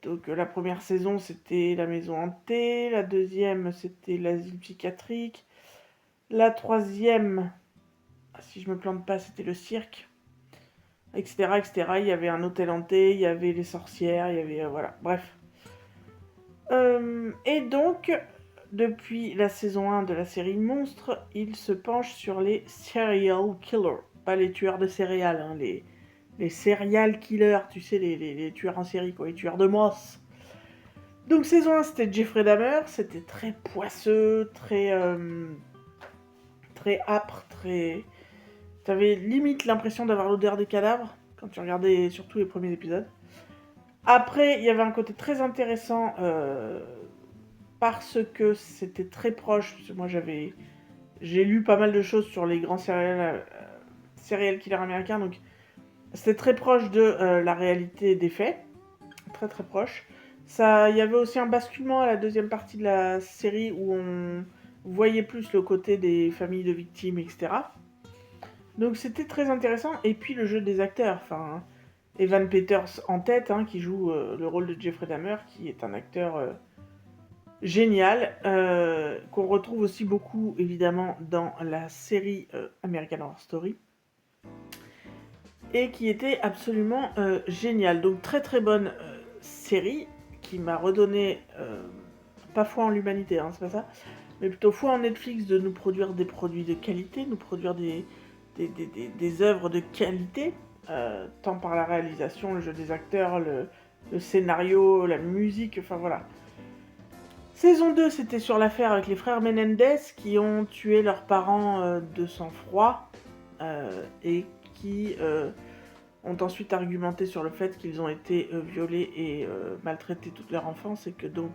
Donc la première saison, c'était la maison hantée, la deuxième, c'était l'asile psychiatrique, la troisième, si je me plante pas, c'était le cirque, etc., etc. Il y avait un hôtel hanté, il y avait les sorcières, il y avait... voilà, bref. Et donc, depuis la saison 1 de la série Monstre, il se penche sur les serial killers. Pas les tueurs de céréales, hein, les serial killers, tu sais, les tueurs en série, quoi, les tueurs de monstres. Donc saison 1, c'était Jeffrey Dahmer, c'était très poisseux, très âpre, très... T'avais limite l'impression d'avoir l'odeur des cadavres, quand tu regardais surtout les premiers épisodes. Après, il y avait un côté très intéressant, parce que c'était très proche, parce que moi j'ai lu pas mal de choses sur les grands serial killers américains, donc c'était très proche de la réalité des faits, très très proche. Il y avait aussi un basculement à la deuxième partie de la série où on voyait plus le côté des familles de victimes, etc. Donc c'était très intéressant, et puis le jeu des acteurs, enfin, Evan Peters en tête, hein, qui joue le rôle de Jeffrey Dahmer, qui est un acteur génial, qu'on retrouve aussi beaucoup évidemment dans la série American Horror Story, et qui était absolument génial. Donc très très bonne série qui m'a redonné, pas foi en l'humanité, hein, c'est pas ça, mais plutôt foi en Netflix de nous produire des produits de qualité, nous produire des œuvres de qualité, tant par la réalisation, le jeu des acteurs, le scénario, la musique, enfin voilà. Saison 2, c'était sur l'affaire avec les frères Menendez qui ont tué leurs parents de sang-froid et qui ont ensuite argumenté sur le fait qu'ils ont été violés et maltraités toute leur enfance, et que donc,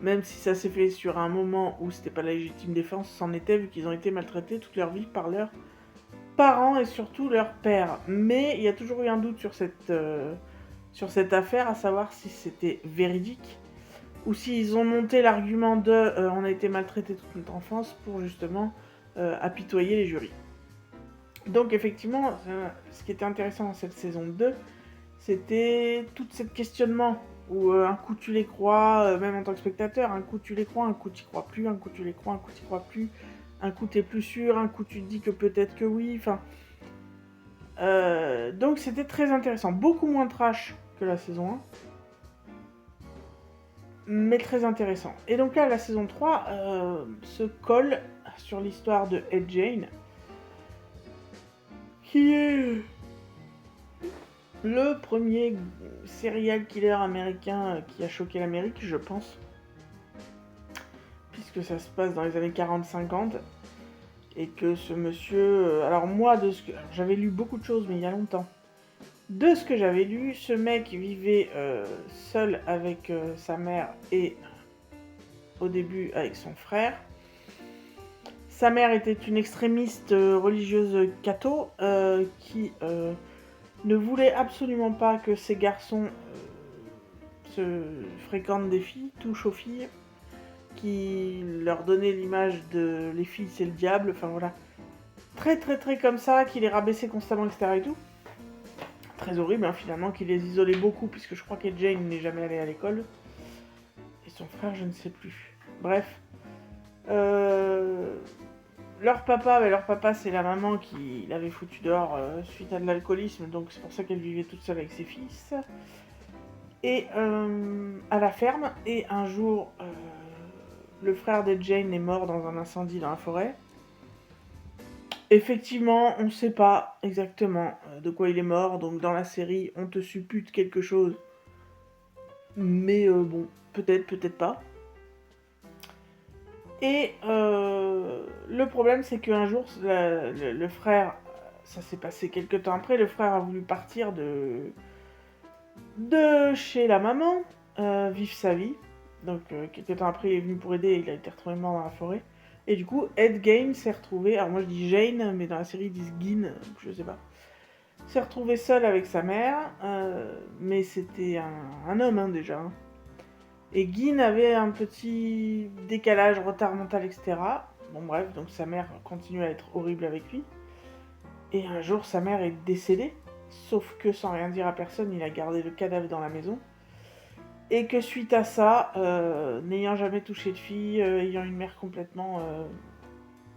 même si ça s'est fait sur un moment où c'était pas la légitime défense, c'en était, vu qu'ils ont été maltraités toute leur vie par leurs parents et surtout leur père. Mais il y a toujours eu un doute sur cette affaire, à savoir si c'était véridique, ou s'ils ont monté l'argument de on a été maltraité toute notre enfance pour justement apitoyer les jurys. Donc effectivement, ce qui était intéressant dans cette saison 2, c'était tout ce questionnement où un coup tu les crois, même en tant que spectateur, un coup tu les crois, un coup tu y crois plus, un coup tu les crois, un coup tu y crois plus, un coup t'es plus sûr, un coup tu te dis que peut-être que oui, enfin... donc c'était très intéressant, beaucoup moins trash que la saison 1, mais très intéressant. Et donc là, la saison 3 se colle sur l'histoire de Ed Gein, qui est le premier serial killer américain qui a choqué l'Amérique, je pense, puisque ça se passe dans les années 40-50, et que ce monsieur... alors moi, alors, j'avais lu beaucoup de choses, mais il y a longtemps. De ce que j'avais lu, ce mec vivait seul avec sa mère et au début avec son frère. Sa mère était une extrémiste religieuse catho qui ne voulait absolument pas que ses garçons se fréquentent des filles, touchent aux filles, qui leur donnait l'image de les filles c'est le diable, enfin voilà. Très très très comme ça, qui les rabaissait constamment, etc. et tout. Très horrible hein, finalement, qui les isolait beaucoup, puisque je crois que Jane n'est jamais allée à l'école. Et son frère, je ne sais plus. Bref. Leur papa, c'est la maman qui l'avait foutu dehors suite à de l'alcoolisme, donc c'est pour ça qu'elle vivait toute seule avec ses fils. Et à la ferme, et un jour, le frère de Jane est mort dans un incendie dans la forêt. Effectivement, on ne sait pas exactement de quoi il est mort, donc dans la série, on te suppute quelque chose. Mais bon, peut-être, peut-être pas. Et le problème, c'est qu'un jour, le frère, ça s'est passé quelques temps après, le frère a voulu partir de chez la maman, vivre sa vie. Donc quelques temps après, il est venu pour aider et il a été retrouvé mort dans la forêt. Et du coup, Ed Gein s'est retrouvé, alors moi je dis Jane, mais dans la série ils disent Gein, donc je sais pas. S'est retrouvé seul avec sa mère, mais c'était un homme hein, déjà. Hein. Et Gein avait un petit décalage, retard mental, etc. Bon bref, donc sa mère continue à être horrible avec lui. Et un jour, sa mère est décédée, sauf que sans rien dire à personne, il a gardé le cadavre dans la maison. Et que suite à ça, n'ayant jamais touché de fille, ayant une mère complètement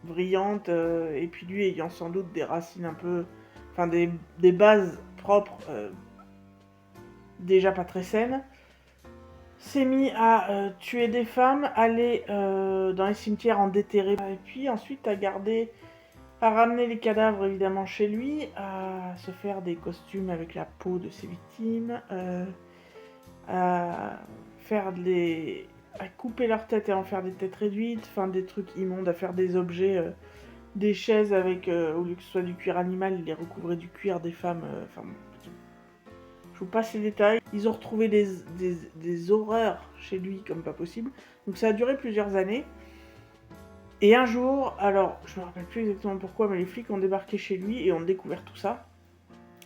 brillante, et puis lui ayant sans doute des racines un peu... Enfin des bases propres, déjà pas très saines, s'est mis à tuer des femmes, aller dans les cimetières en déterrer, et puis ensuite à ramener les cadavres évidemment chez lui, à se faire des costumes avec la peau de ses victimes, à couper leur tête et en faire des têtes réduites, enfin des trucs immondes, à faire des objets, des chaises avec, au lieu que ce soit du cuir animal, il les recouvrait du cuir des femmes, enfin... je vous passe les détails. Ils ont retrouvé des horreurs chez lui comme pas possible. Donc ça a duré plusieurs années. Et un jour, alors je me rappelle plus exactement pourquoi, mais les flics ont débarqué chez lui et ont découvert tout ça.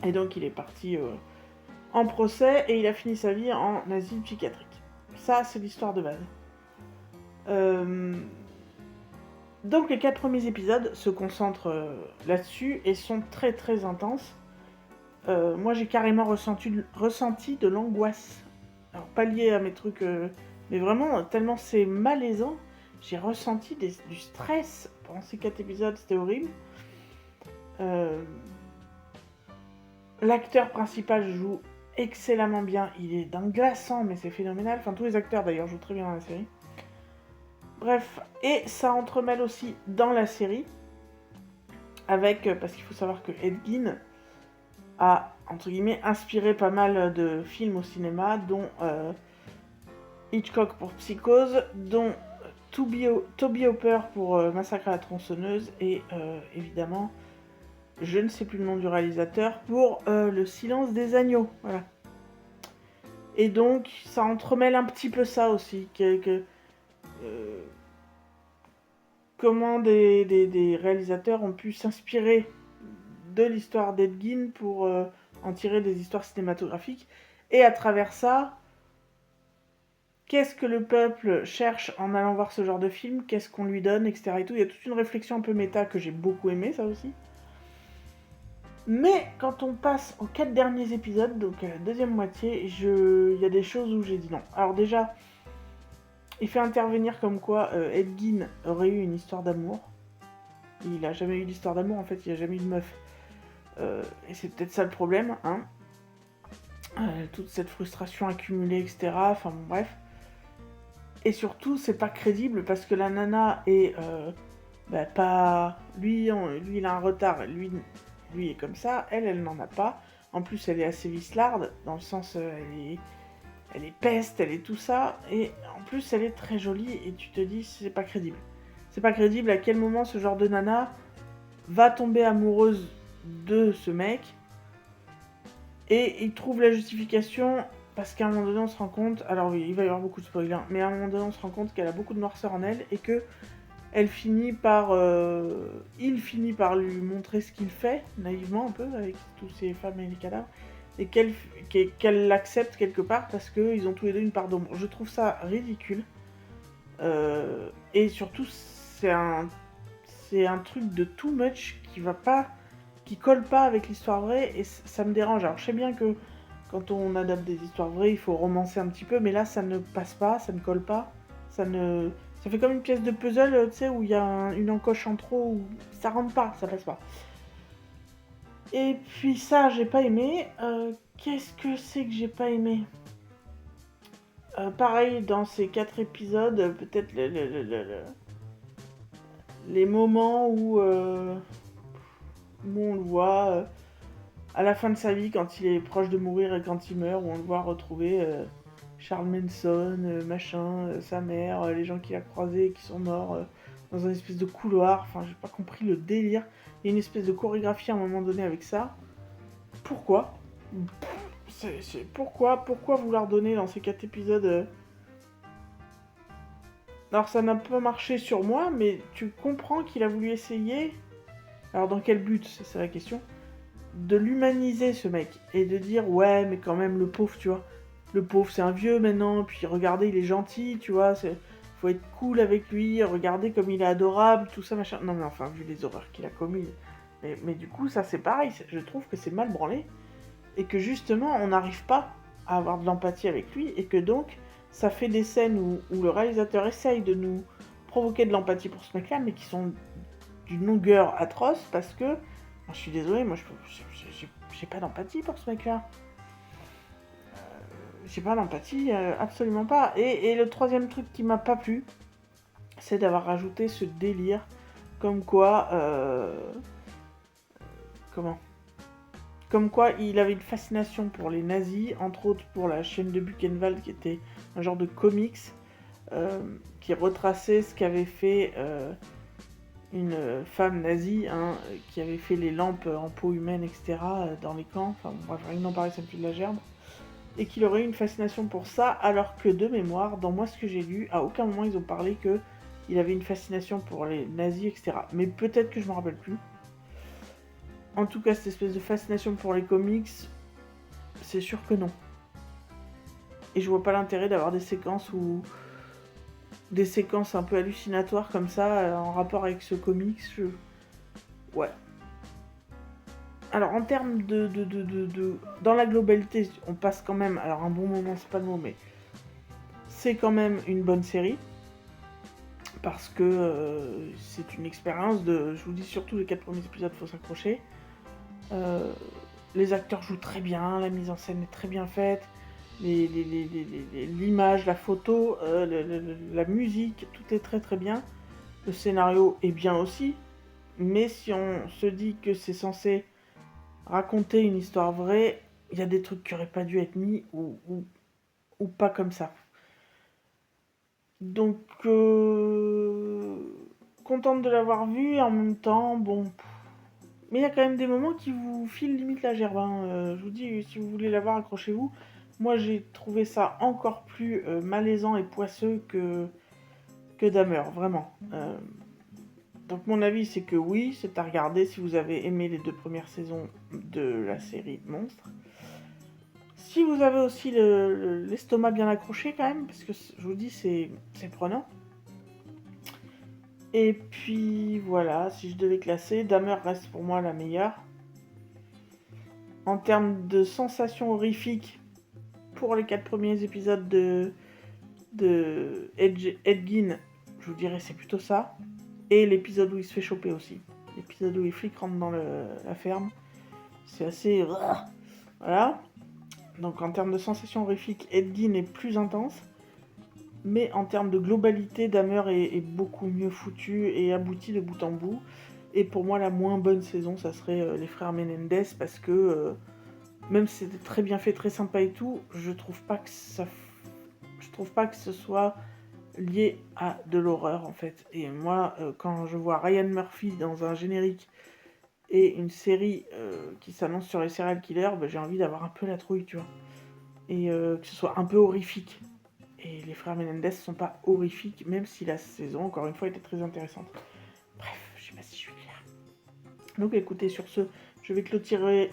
Et donc il est parti en procès et il a fini sa vie en asile psychiatrique. Ça, c'est l'histoire de base. Donc les 4 premiers épisodes se concentrent là-dessus et sont très très intenses. Moi j'ai carrément ressenti de l'angoisse. Alors pas lié à mes trucs, mais vraiment tellement c'est malaisant, j'ai ressenti du stress pendant ces 4 épisodes, c'était horrible. L'acteur principal joue excellemment bien, il est d'un glaçant mais c'est phénoménal, enfin tous les acteurs d'ailleurs jouent très bien dans la série. Bref, et ça entremêle aussi dans la série, avec, parce qu'il faut savoir que Ed Gein a, entre guillemets, inspiré pas mal de films au cinéma, dont Hitchcock pour Psychose, dont Toby Hooper pour Massacre à la tronçonneuse, et évidemment, je ne sais plus le nom du réalisateur, pour Le silence des agneaux, voilà. Et donc, ça entremêle un petit peu ça aussi, comment des réalisateurs ont pu s'inspirer de l'histoire d'Ed Gein pour en tirer des histoires cinématographiques. Et à travers ça, qu'est-ce que le peuple cherche en allant voir ce genre de film, qu'est-ce qu'on lui donne, etc. Et tout. Il y a toute une réflexion un peu méta que j'ai beaucoup aimé, ça aussi. Mais quand on passe aux 4 derniers épisodes, donc à la deuxième moitié, il y a des choses où j'ai dit non. Alors déjà, il fait intervenir comme quoi Ed Gein aurait eu une histoire d'amour. Il a jamais eu d'histoire d'amour, en fait, il a jamais eu de meuf. Et c'est peut-être ça le problème, hein. Toute cette frustration accumulée, etc. Enfin bon, bref. Et surtout, c'est pas crédible parce que la nana est pas. Lui, il a un retard, lui est comme ça, elle n'en a pas. En plus, elle est assez vislarde, dans le sens, elle est peste, elle est tout ça. Et en plus, elle est très jolie et tu te dis, c'est pas crédible. C'est pas crédible à quel moment ce genre de nana va tomber amoureuse de ce mec et il trouve la justification parce qu'à un moment donné on se rend compte, alors oui il va y avoir beaucoup de spoilers, mais à un moment donné on se rend compte qu'elle a beaucoup de noirceur en elle et que il finit par lui montrer ce qu'il fait, naïvement un peu, avec tous ces femmes et les cadavres, et qu'elle l'accepte quelque part parce qu'ils ont tous les deux une part d'ombre. Je trouve ça ridicule. Et surtout, c'est un truc de too much qui colle pas avec l'histoire vraie, et ça me dérange. Alors je sais bien que quand on adapte des histoires vraies, il faut romancer un petit peu, mais là ça ne passe pas, ça ne colle pas, ça fait comme une pièce de puzzle, tu sais, où il y a une encoche en trop, où ça rentre pas, ça passe pas. Et puis ça, j'ai pas aimé. Qu'est-ce que c'est que j'ai pas aimé? Pareil, dans ces 4 épisodes, peut-être les moments où on le voit à la fin de sa vie, quand il est proche de mourir et quand il meurt, où on le voit retrouver Charles Manson, machin, sa mère, les gens qu'il a croisés qui sont morts dans un espèce de couloir. Enfin, j'ai pas compris le délire. Il y a une espèce de chorégraphie à un moment donné avec ça. Pourquoi? Pourquoi vouloir donner dans ces 4 épisodes Alors ça n'a pas marché sur moi, mais tu comprends qu'il a voulu essayer. Alors dans quel but, c'est la question. De l'humaniser ce mec et de dire ouais mais quand même le pauvre, tu vois, le pauvre c'est un vieux maintenant, puis regardez il est gentil, tu vois, faut être cool avec lui, regardez comme il est adorable, tout ça machin. Non mais enfin vu les horreurs qu'il a commises, mais du coup ça c'est pareil, je trouve que c'est mal branlé et que justement on n'arrive pas à avoir de l'empathie avec lui et que donc ça fait des scènes où le réalisateur essaye de nous provoquer de l'empathie pour ce mec là mais qui sont d'une longueur atroce parce que je suis désolée, moi j'ai pas d'empathie pour ce mec-là. J'ai pas d'empathie, absolument pas. Et le troisième truc qui m'a pas plu, c'est d'avoir rajouté ce délire comme quoi... comment Comme quoi il avait une fascination pour les nazis, entre autres pour la chaîne de Buchenwald qui était un genre de comics qui retraçait ce qu'avait fait une femme nazie qui avait fait les lampes en peau humaine, etc. Dans les camps. Enfin bref, rien n'en parler, ça me fait de la gerbe. Et qu'il aurait eu une fascination pour ça, alors que de mémoire, dans moi ce que j'ai lu, à aucun moment ils ont parlé que il avait une fascination pour les nazis, etc. Mais peut-être que je m'en rappelle plus. En tout cas, cette espèce de fascination pour les comics, c'est sûr que non. Et je vois pas l'intérêt d'avoir des séquences un peu hallucinatoires comme ça, en rapport avec ce comics. Ouais. Alors en termes dans la globalité, on passe quand même... Alors un bon moment, c'est pas le mot, mais... C'est quand même une bonne série. Parce que c'est une expérience de... Je vous dis surtout les 4 premiers épisodes, faut s'accrocher. Les acteurs jouent très bien, la mise en scène est très bien faite. L'image, la photo, la musique, tout est très très bien. Le scénario est bien aussi. Mais si on se dit que c'est censé raconter une histoire vraie, il y a des trucs qui auraient pas dû être mis ou pas comme ça. Donc, contente de l'avoir vu et en même temps, bon. Mais il y a quand même des moments qui vous filent limite la gerbe. Je vous dis, si vous voulez la voir, accrochez-vous. Moi, j'ai trouvé ça encore plus malaisant et poisseux que Dahmer, vraiment. Donc mon avis, c'est que oui, c'est à regarder si vous avez aimé les 2 premières saisons de la série Monstres. Si vous avez aussi l'estomac bien accroché quand même, parce que je vous dis, c'est prenant. Et puis voilà, si je devais classer, Dahmer reste pour moi la meilleure. En termes de sensations horrifiques, pour les 4 premiers épisodes de Ed Gein, je vous dirais c'est plutôt ça. Et l'épisode où il se fait choper aussi. L'épisode où les flics rentrent dans la ferme. C'est assez... Voilà. Donc en termes de sensations horrifiques, Ed Gein est plus intense. Mais en termes de globalité, Dahmer est beaucoup mieux foutu et abouti de bout en bout. Et pour moi, la moins bonne saison, ça serait les frères Menendez, parce que même si c'était très bien fait, très sympa et tout, je trouve pas que ce soit lié à de l'horreur en fait. Et moi, quand je vois Ryan Murphy dans un générique et une série qui s'annonce sur les serial killers, j'ai envie d'avoir un peu la trouille, tu vois. Et que ce soit un peu horrifique. Et les frères Menendez sont pas horrifiques, même si la saison, encore une fois, était très intéressante. Bref, je sais pas si je suis claire. Donc écoutez, sur ce, je vais clôturer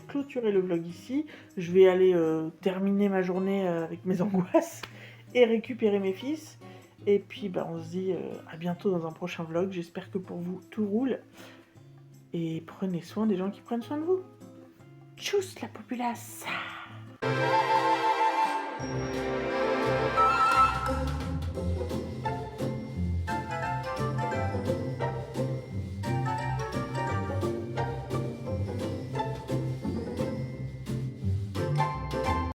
le vlog ici. Je vais aller terminer ma journée avec mes angoisses et récupérer mes fils. Et puis on se dit à bientôt dans un prochain vlog. J'espère que pour vous, tout roule. Et prenez soin des gens qui prennent soin de vous. Tchuss la populace!